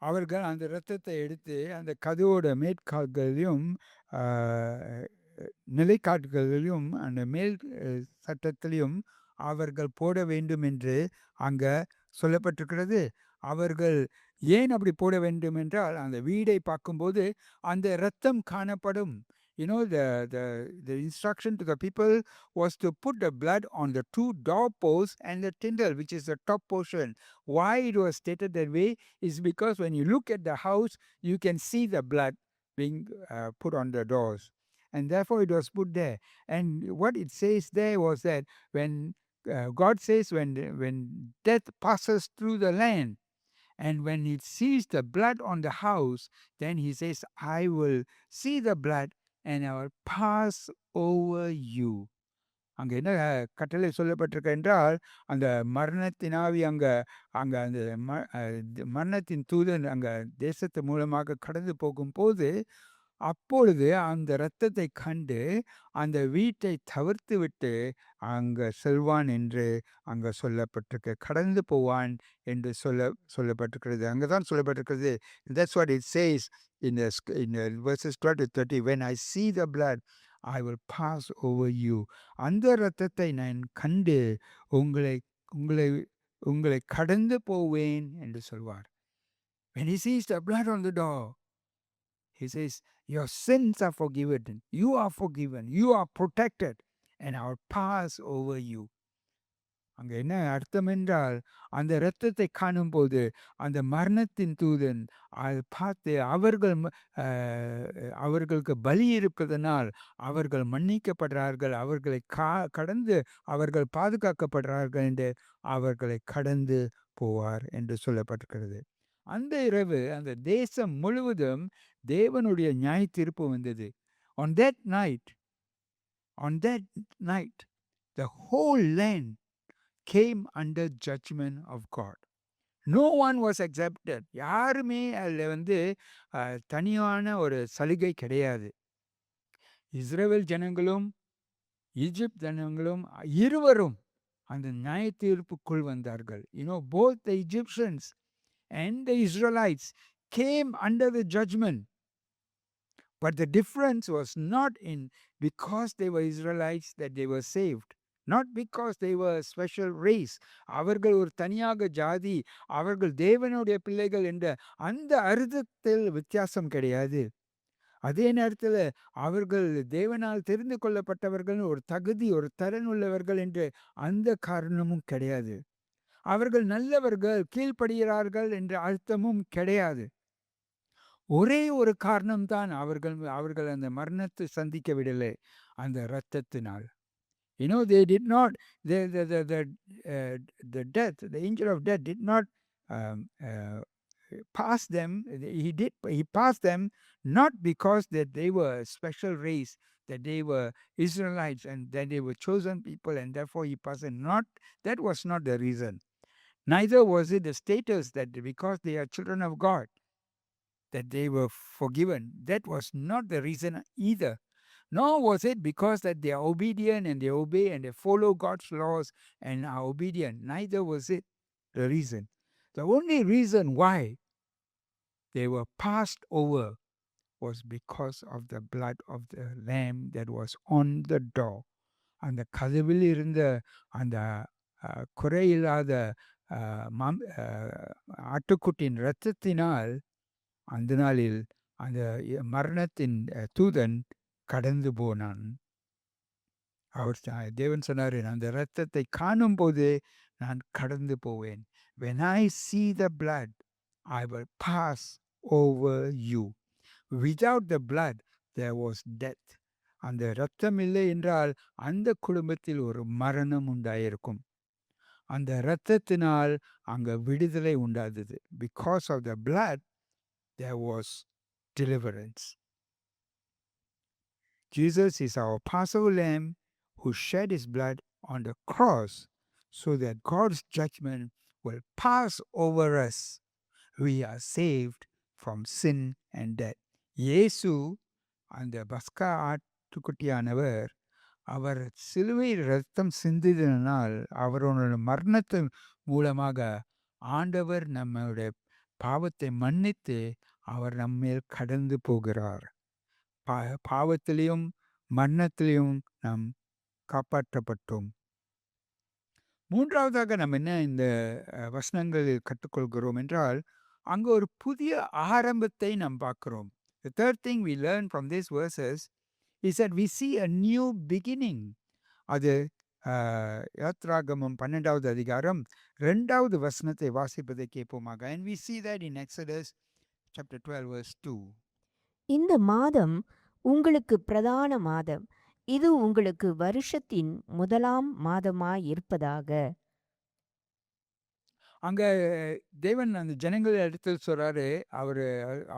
அவர்கள் அந்த இரத்தத்தை எடுத்து அந்த கதவோட மேற்கால்களிலும் நிலைக்கால்களிலும் அந்த மேல் சட்டத்திலும் அவர்கள் போட வேண்டும் என்று அங்கே சொல்லப்பட்டிருக்கிறது. அவர்கள் ஏன் அப்படி போட வேண்டும் என்றால் அந்த வீடை பார்க்கும்போது அந்த இரத்தம் காணப்படும். The instruction to the people was to put the blood on the two doorposts and the tindle, which is the top portion. Why it was stated that way is because when you look at the house, you can see the blood being put on the doors. And therefore it was put there. And what it says there was that when God says when death passes through the land, and when it sees the blood on the house, then he says, I will see the blood and I will pass over you. அங்கே என்ன கட்டளை சொல்லப்பட்டிருக்க என்றால் அந்த மரணத்தினாவி அங்கே அங்கே அந்த மரணத்தின் தூதன் அங்கே தேசத்து மூலமாக கடந்து போகும்போது அப்பொழுது அந்த இரத்தத்தை கண்டு அந்த வீட்டை தவிர்த்து விட்டு அங்கே செல்வான் என்று அங்கே சொல்லப்பட்டிருக்கு. கடந்து போவான் என்று சொல்லப்பட்டிருக்கிறது. அங்கே தான் சொல்லப்பட்டிருக்கிறது. That's what it says in verses 12 to 30. When I see the blood, I will pass over you. அந்த இரத்தத்தை நான் கண்டு உங்களை உங்களை உங்களை கடந்து போவேன் என்று சொல்வார். When he sees the blood on the door, he says, your sins are forgiven, you are forgiven, you are protected, and I will pass over you. அங்கே என்ன அர்த்தம் என்றால் அந்த இரத்தத்தை காணும்போது அந்த மரணத்தின் தூதன் அதை பார்த்து அவர்களுக்கு பலி இருப்பதனால் அவர்கள் மன்னிக்கப்படுறார்கள், அவர்களை கடந்து அவர்கள் பாதுகாக்கப்படுறார்கள் என்று அவர்களை கடந்து போவார் என்று சொல்லப்பட்டிருக்கிறது. அந்த இரவு அந்த தேசம் முழுவதும் தேவனுடைய நியாய தீர்ப்பு வந்தது. On that night, the whole land came under judgment of God. No one was exempted. யாருமே அதில் தனியான ஒரு சலுகை கிடையாது. இஸ்ரவேல் ஜனங்களும் ஈஜிப்ட் ஜனங்களும் இருவரும் அந்த நியாய தீர்ப்புக்குள் வந்தார்கள். Both the Egyptians and the Israelites came under the judgment. But the difference was not in because they were Israelites that they were saved. Not because they were a special race. அவர்கள் ஒரு தனியாக ஜாதி, அவர்கள் தேவனுடைய பிள்ளைகள் என்ற அந்த அர்த்தத்தில் வித்தியாசம் கிடையாது. அதே நேரத்தில் அவர்கள் தேவனால் தெரிந்து கொள்ளப்பட்டவர்கள், ஒரு தகுதி, ஒரு திறன் உள்ளவர்கள் என்று அந்த காரணமும் கிடையாது. அவர்கள் நல்லவர்கள், கீழ்ப்படுகிறார்கள் என்ற அர்த்தமும் கிடையாது. ஒரே ஒரு காரணம்தான், அவர்கள் அந்த மரணத்தை சந்திக்க விடலை, அந்த இரத்தத்தினால். They did not, the death, the angel of death did not pass them. He passed them not because that they were a special race, that they were Israelites and that they were chosen people and therefore he passed them. That was not the reason. Neither was it the status that because they are children of God that they were forgiven. That was not the reason either. Nor was it because that they are obedient and they obey and they follow God's laws and are obedient. Neither was it the reason. The only reason why they were passed over was because of the blood of the lamb that was on the door. அந்த கதவில் இருந்த அந்த குறையில்லாத ஆட்டுக்குட்டியின் இரத்தத்தினால் அந்த நாளில் அந்த மரணத்தின் தூதன் கடந்து போனான். தேவன் சொன்னார், அந்த இரத்தத்தை காணும் போது நான் கடந்து போவேன். When I see the blood, I will pass over you. Without the blood, there was death. அந்த இரத்தம் இல்லை என்றால் அந்த குடும்பத்தில் ஒரு மரணம் உண்டாயிருக்கும். அந்த இரத்தத்தினால் அங்க விடுதலை உண்டாதது. Because of the blood, there was deliverance. Jesus is our Passover lamb who shed his blood on the cross so that God's judgment will pass over us. We are saved from sin and death. இயேசு அந்த பஸ்கா ஆட்டுக்குட்டியானவர், அவர் சிலுவையில் இரத்தம் சிந்தினால் அவருடைய மரணத்தின் மூலமாக ஆண்டவர் நம்முடைய பாவத்தை மன்னித்து அவர் நம்மேல் கடந்து போகிறார். பாவத்திலையும் மரணத்திலையும் நாம் காப்பாற்றப்பட்டோம். மூன்றாவதாக நம்ம என்ன இந்த வசனங்களில் கற்றுக்கொள்கிறோம் என்றால், அங்கு ஒரு புதிய ஆரம்பத்தை நாம் பார்க்கிறோம். The third thing we learn from these verses is that we see a new beginning. அது யாத்ராகமம் 12வது அதிகாரம் 2வது வசனத்தை வாசிப்பதை கேட்போமாக. And we see that in Exodus chapter 12 verse 2. இந்த மாதம் உங்களுக்கு பிரதான மாதம், இது உங்களுக்கு வருஷத்தின் முதலாம் மாதமாயிருப்பதாக. அங்க தேவன் அந்த ஜனங்கள் இடத்தில் சொல்றாரு,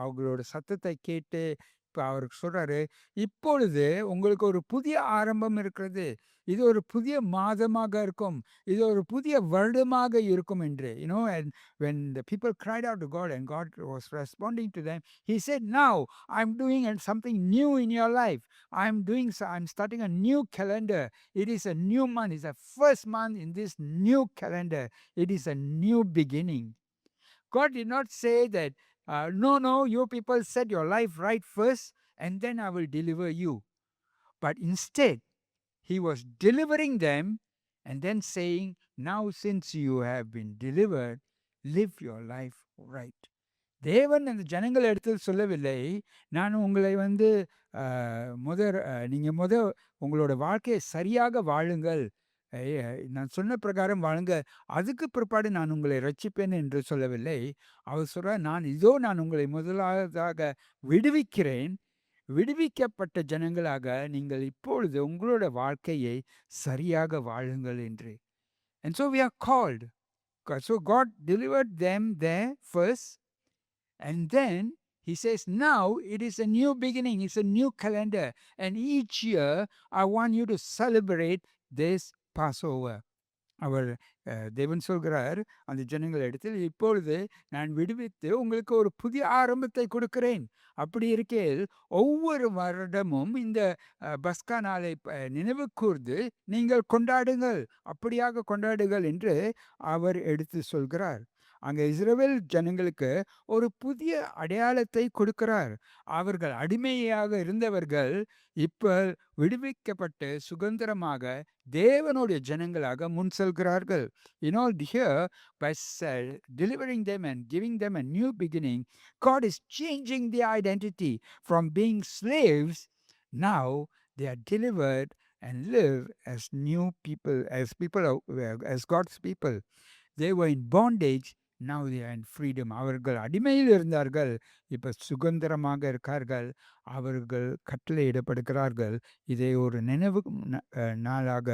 அவங்களோட சத்தத்தை கேட்டு இப்போ அவருக்கு சொல்றாரு, இப்பொழுது உங்களுக்கு ஒரு புதிய ஆரம்பம் இருக்கிறது, இது ஒரு புதிய மாதமாக இருக்கும், இது ஒரு புதிய வருடமாக இருக்கும் என்று. And when the people cried out to God and God was responding to them, he said, now I'm doing something new in your life. I'm starting a new calendar. It is a new month. It's the first month in this new calendar. It is a new beginning. God did not say that, no, you people set your life right first and then I will deliver you. But instead, he was delivering them and then saying, now since you have been delivered, live your life right. தேவன் அந்த ஜனங்கள் இடத்தில் சொல்லவில்லை, நான் உங்களை நீங்கள் உங்களோட வாழ்க்கையை சரியாக வாழுங்கள், நான் சொன்ன பிரகாரம் வாழுங்க, அதுக்கு பிற்பாடு நான் உங்களை ரட்சிப்பேன் என்று சொல்லவில்லை. அவர் சொல்றார், நான் உங்களை முதலாவதாக விடுவிக்கிறேன், விடுவிக்கப்பட்ட ஜனங்களாக நீங்கள் இப்பொழுது உங்களோட வாழ்க்கையை சரியாக வாழுங்கள் என்று. And so we are called So God delivered them there first, and then he says, now it is a new beginning, it's a new calendar, and each year I want you to celebrate this Passover. அவர் தேவன் சொல்கிறார் அந்த ஜனங்களிடத்தில், இப்பொழுது நான் விடுவித்து உங்களுக்கு ஒரு புதிய ஆரம்பத்தை கொடுக்கிறேன். அப்படி இருக்கையில் ஒவ்வொரு வருடமும் இந்த பஸ்கா நாளை நினைவு கூர்ந்து நீங்கள் கொண்டாடுங்கள், அப்படியாக கொண்டாடுங்கள் என்று அவர் எடுத்து சொல்கிறார். அங்கே இஸ்ரவேல் ஜனங்களுக்கு ஒரு புதிய அடையாளத்தை கொடுக்கிறார். அவர்கள் அடிமையாக இருந்தவர்கள் இப்ப விடுவிக்கப்பட்டு சுதந்திரமாக தேவனுடைய ஜனங்களாக முன் செல்கிறார்கள். Here by delivering them and giving them a new beginning, God is changing their identity from being slaves. Now they are delivered and live as new people, as God's people. They were in bondage, now they are in freedom. அவர்கள் அடிமையில் இருந்தார்கள், இப்ப சுதந்திரமாக இருக்கார்கள். அவர்கள் கட்டளையிடப்படுகிறார்கள். இதை ஒரு நினைவு நாளாக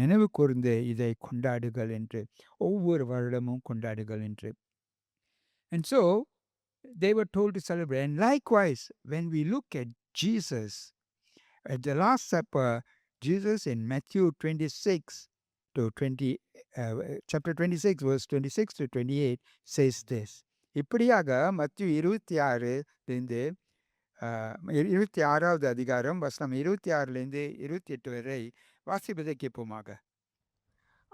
நினைவு கூர்ந்து இதை கொண்டாடுகள் என்று, ஒவ்வொரு வருடமும் கொண்டாடுகள் என்று. And so they were told to celebrate. And likewise, when we look at Jesus at the Last Supper, Jesus in Matthew 26 to 20, chapter 26 verse 26 to 28 says this. இப்படியாக மத்திய 26வது அதிகாரம் வசனம் 26லிருந்து 28 வரை வாசிப்பதை கேட்போமாக.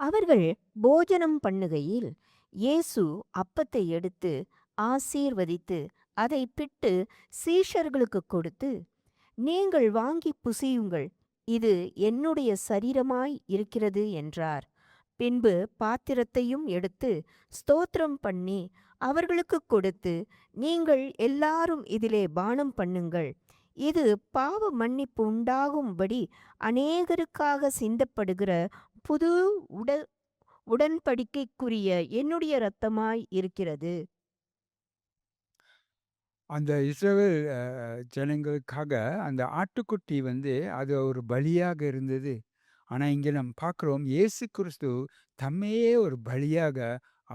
அவர்கள் போஜனம் பண்ணுகையில் இயேசு அப்பத்தை எடுத்து ஆசீர்வதித்து அதை பிட்டு சீஷர்களுக்கு கொடுத்து, நீங்கள் வாங்கி புசியுங்கள், இது என்னுடைய சரீரமாய் இருக்கிறது என்றார். பின்பு பாத்திரத்தையும் எடுத்து ஸ்தோத்திரம் பண்ணி அவர்களுக்கு கொடுத்து, நீங்கள் எல்லாரும் இதிலே பானம் பண்ணுங்கள், இது பாவ மன்னிப்பு உண்டாகும்படி அநேகருக்காக சிந்தப்படுகிற புது உடன்படிக்கைக்குரிய என்னுடைய இரத்தமாய் இருக்கிறது. அந்த இஸ்ரவேல் ஜனங்களுக்காக அந்த ஆட்டுக்குட்டி அது ஒரு பலியாக இருந்தது. ஆனால் இங்கே நம்ம பார்க்குறோம், இயேசு கிறிஸ்து தம்மையே ஒரு பலியாக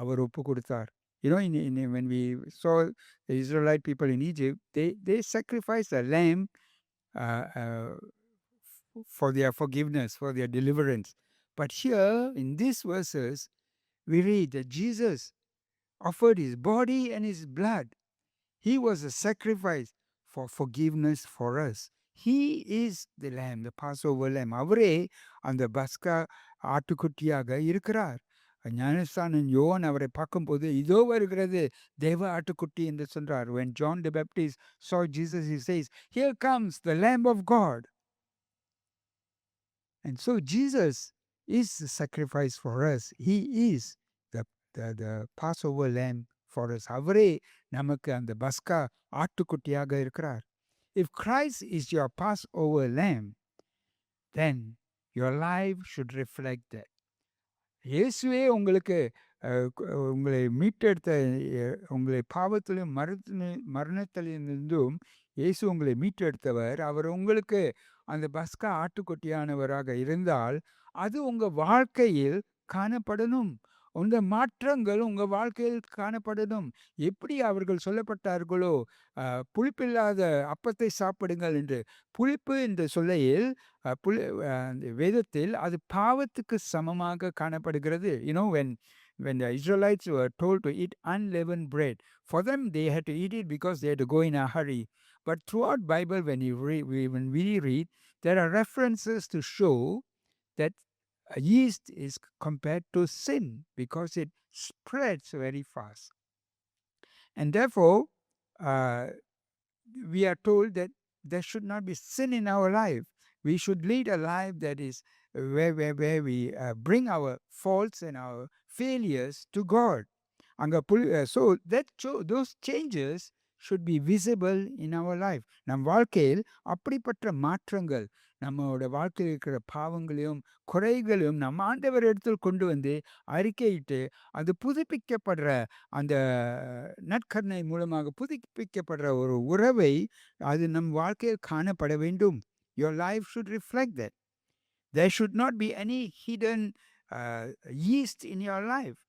அவர் ஒப்பு கொடுத்தார். When we saw the Israelite people in Egypt, they sacrificed a lamb for their forgiveness, for their deliverance. But here in these verses, we read that Jesus offered his body and his blood. He was a sacrifice for forgiveness for us. He is the lamb, the Passover lamb. அவரே அந்த பஸ்கா ஆட்டுக்குட்டியாக இருக்கிறார். ஞானஸ்தானன் யோவான் அவரை பார்க்கும்போது, இதோ வருகிறது தேவ ஆட்டுக்குட்டி என்று சொல்றார். When John the Baptist saw Jesus, he says, here comes the Lamb of God. And so Jesus is the sacrifice for us. He is the Passover lamb for us. அவரே நமக்கு அந்த பஸ்கா ஆட்டுக்குட்டியாக இருக்கிறார். If Christ is your Passover lamb, then your life should reflect that. இயேசுவே உங்களுக்கு உங்களை மீட்டெடுத்த, உங்களை பாவத்திலும் மரணத்திலிருந்தும் இயேசு உங்களை மீட்டெடுத்தவர். அவர் உங்களுக்கு அந்த பஸ்கா ஆட்டுக்குட்டியானவராக இருந்தால் அது உங்கள் வாழ்க்கையில் காணப்படணும். அந்த மாற்றங்கள் உங்கள் வாழ்க்கையில் காணப்படணும். எப்படி அவர்கள் சொல்லப்பட்டார்களோ, புளிப்பில்லாத அப்பத்தை சாப்பிடுங்கள் என்று. புளிப்பு என்ற சொல்லையில் வேதத்தில் அது பாவத்துக்கு சமமாக காணப்படுகிறது. When the Israelites were told to eat unleavened bread, for them they had to eat it because they had to go in a hurry. But throughout Bible, when we read, there are references to show that yeast is compared to sin because it spreads very fast. And therefore, we are told that there should not be sin in our life. We should lead a life that is where we bring our faults and our failures to God. So those changes should be visible in our life. நம் வாழ்க்கையில் அப்படிப்பட்ட மாற்றங்கள், நம்மளோட வாழ்க்கையில் இருக்கிற பாவங்களையும் குறைகளையும் நம்ம ஆண்டவர் இடத்தில் கொண்டு வந்து அறிக்கையிட்டு, அது புதுப்பிக்கப்படுற அந்த நற்கருணை மூலமாக புதுப்பிக்கப்படுற ஒரு உறவை அது நம் வாழ்க்கையில் காணப்பட வேண்டும். Your life should reflect that. There should not be any hidden yeast in your life.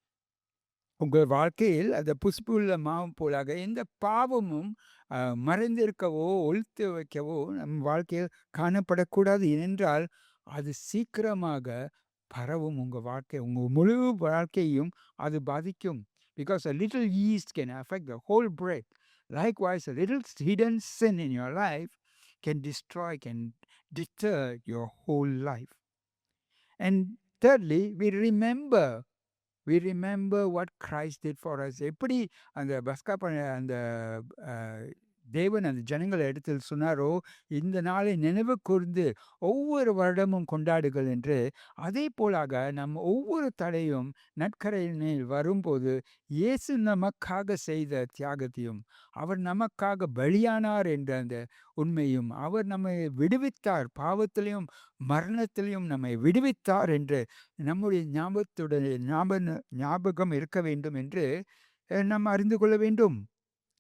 உங்கள் வாழ்க்கையில் அந்த புஷ்புள்ள மாவு போலாக எந்த பாவமும் மறைந்திருக்கவோ ஒழித்து வைக்கவோ நம் வாழ்க்கையில் காணப்படக்கூடாது. ஏனென்றால் அது சீக்கிரமாக பரவும். உங்கள் வாழ்க்கை உங்கள் முழு வாழ்க்கையும் அது பாதிக்கும். Because a little yeast can affect the whole bread. Likewise, a little hidden sin in your life can destroy, can deter your whole life. And thirdly, we remember what Christ did for us. எப்படி அந்த பஸ்கா அந்த தேவன் அந்த ஜனங்களை இடத்தில் சொன்னாரோ, இந்த நாளை நினைவு கூர்ந்து ஒவ்வொரு வருடமும் கொண்டாடுகள் என்று, அதே போலாக நம் ஒவ்வொரு தடையும் நற்கரையில் வரும்போது இயேசு நமக்காக செய்த தியாகத்தையும் அவர் நமக்காக பலியானார் என்ற அந்த உண்மையும் அவர் நம்மை விடுவித்தார், பாவத்திலையும் மரணத்திலையும் நம்மை விடுவித்தார் என்று நம்முடைய ஞாபகம் இருக்க வேண்டும் என்று நாம் அறிந்து கொள்ள வேண்டும்.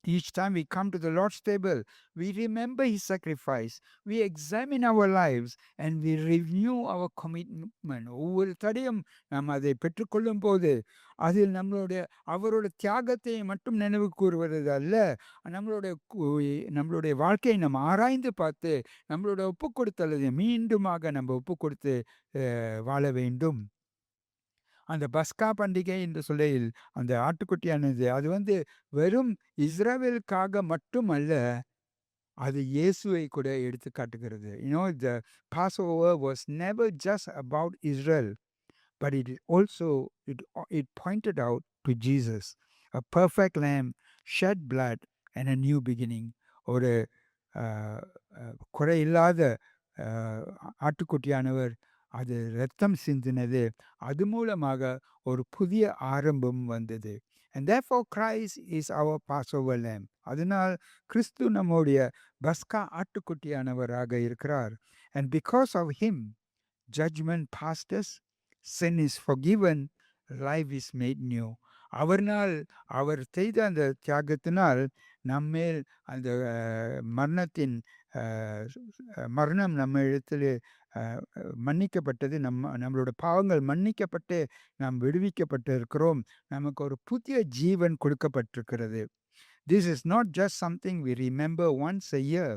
Each time we come to the Lord's table, we remember His sacrifice, we examine our lives and we renew our commitment. ஒவ்வொரு தடையும் நாம் அதை பெற்றுக்கொள்ளும் போது அதில் அவரோட தியாகத்தை மட்டும் நினைவு கூறுவது அல்ல, நம்மளுடைய வாழ்க்கையை நம்ம ஆராய்ந்து பார்த்து நம்மளோட ஒப்பு கொடுத்தலை மீண்டுமாக நம்ம ஒப்பு கொடுத்து வாழ வேண்டும். அந்த பஸ்கா பண்டிகை என்று சொல்லையில் அந்த ஆட்டுக்குட்டியானது அது வெறும் இஸ்ரவேலுக்காக மட்டுமல்ல, அது இயேசுவை கூட எடுத்து காட்டுகிறது. The Passover was never just about Israel, but it pointed out to Jesus, a perfect lamb, shed blood and a new beginning. ஒரு குறையில்லாத ஆட்டுக்குட்டியானவர் அது இரத்தம் சிந்தினது, அது மூலமாக ஒரு புதிய ஆரம்பம் வந்தது. And therefore Christ is our Passover lamb. அதனால் கிறிஸ்து நம்முடைய பஸ்கா ஆட்டுக்குட்டியானவராக இருக்கிறார். And because of him, judgment passed us, sin is forgiven, life is made new. அவர் செய்த அந்த தியாகத்தினால் நம்மேல் அந்த மரணம் நம்ம இடத்துல மன்னிக்கப்பட்டது. நம்மளோட பாவங்கள் மன்னிக்கப்பட்டு நாம் விடுவிக்கப்பட்டு இருக்கிறோம். நமக்கு ஒரு புதிய ஜீவன் கொடுக்கப்பட்டிருக்கிறது. This is not just something we remember once a year.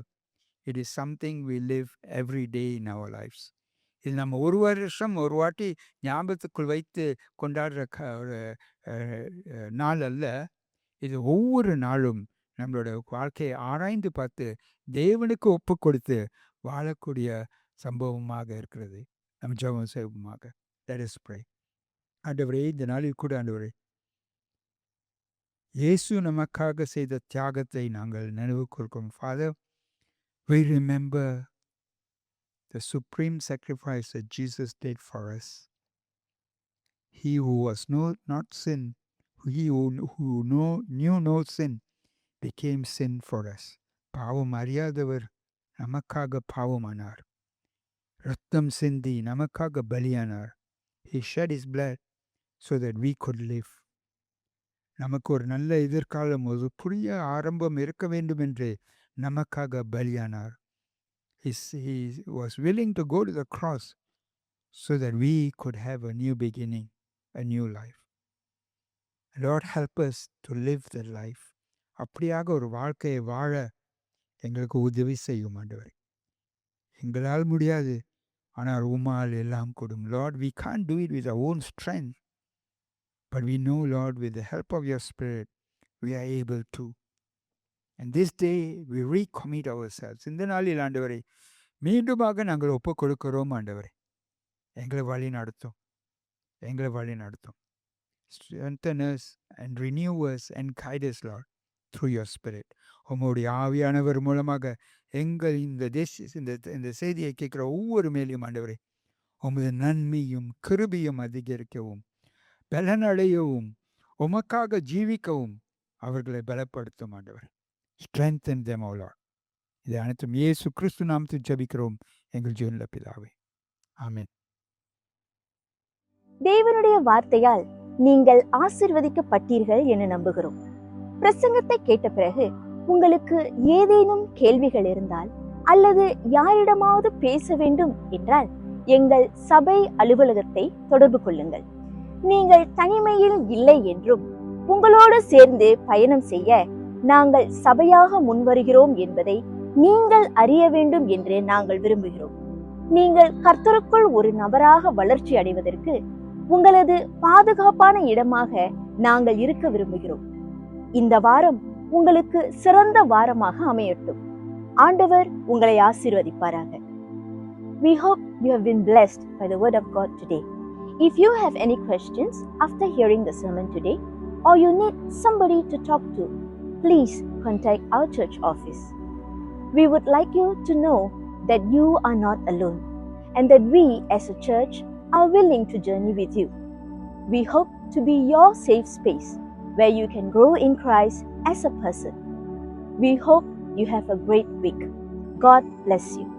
It is something we live every day in our lives. இது நம்ம ஒரு வருஷம் ஒரு வாட்டி ஞாபகத்துக்குள் வைத்து கொண்டாடுற ஒரு நாள் அல்ல. இது ஒவ்வொரு நாளும் நம்மளோட வாழ்க்கையை ஆராய்ந்து பார்த்து தேவனுக்கு ஒப்பு கொடுத்து வாழக்கூடிய சம்பவமாக இருக்கிறது. நம்ம ஜெபம் செய்வோமாக. Let us pray. ஆண்டவரே, இந்த நாளில் கூட ஆண்டவரே, இயேசு நமக்காக செய்த தியாகத்தை நாங்கள் நினைவு கூர்க்கிறோம். Father, we remember the supreme sacrifice that Jesus did for us. He who was not sin, he who knew no sin, became sin for us. பாவம் அறியாதவர் நமக்காக பாவமானார். ரத்தம் சிந்தி நமக்காக பலியானார். He shed his blood so that we could live. நமக்கு ஒரு நல்ல எதிர்காலம், ஒரு புதிய ஆரம்பம் இருக்க வேண்டும் என்று நமக்காக பலியானார். He was willing to go to the cross so that we could have a new beginning, a new life. Lord, help us to live that life. அப்படியாக ஒரு வாழ்க்கையை வாழ எங்களுக்கு உதவி செய்யும் ஆண்டவரே. எங்களால் முடியாது, ஆனால் உம்மால் எல்லாம் கூடும். Lord, we can't do it with our own strength, but we know, Lord, with the help of your Spirit, we are able to. And this day we recommit ourselves. இந்த நாளில் ஆண்டவரே, மீண்டுமாக நாங்கள் ஒப்பு கொடுக்கிறோம் ஆண்டவரே. எங்களை வழி நடத்தும். Strengthen us and renew us and guide us, Lord, through your Spirit. உம்முடைய ஆவியானவர் மூலமாக எங்கள் இந்த செய்தியை கேட்கிற ஒவ்வொரு மேலையும் ஆண்டவரே, உமது நன்மையும் கிருபையும் அதிகரிக்கவும், பலனடையவும், உமக்காக ஜீவிக்கவும் அவர்களை பலப்படுத்தும் ஆண்டவர். Strengthen them, O Lord. இதை அனைத்தும் இயேசு கிறிஸ்து நாமத்தில் ஜெபிக்கிறோம் எங்கள் ஜீவனுள்ள பிதாவே. ஆமென். தேவனுடைய வார்த்தையால் நீங்கள் ஆசீர்வதிக்கப்பட்டீர்கள் என நம்புகிறோம். பிரசங்கத்தை கேட்ட பிறகு உங்களுக்கு ஏதேனும் கேள்விகள் இருந்தால் அல்லது யாரிடமாவது பேச வேண்டும் என்றால் எங்கள் சபை அலுவலகத்தை தொடர்பு கொள்ளுங்கள். நீங்கள் தனிமையில் இல்லை என்றும் உங்களோடு சேர்ந்து பயணம் செய்ய நாங்கள் சபையாக முன்வருகிறோம் என்பதை நீங்கள் அறிய வேண்டும் என்று நாங்கள் விரும்புகிறோம். நீங்கள் கர்த்தருக்குள் ஒரு நபராக வளர்ச்சி அடைவதற்கு உங்களது பாதுகாப்பான இடமாக நாங்கள் இருக்க விரும்புகிறோம். இந்த வாரம் உங்களுக்கு சிறந்த வாரமாக அமையட்டும். ஆண்டவர் உங்களை ஆசீர்வதிப்பாராக. We hope you have been blessed by the word of God today. If you have any questions after hearing the sermon today, or you need somebody to talk to, please contact our church office. We would like you to know that you are not alone and that we as a church are willing to journey with you. We hope to be your safe space where you can grow in Christ as a person. We hope you have a great week. God bless you.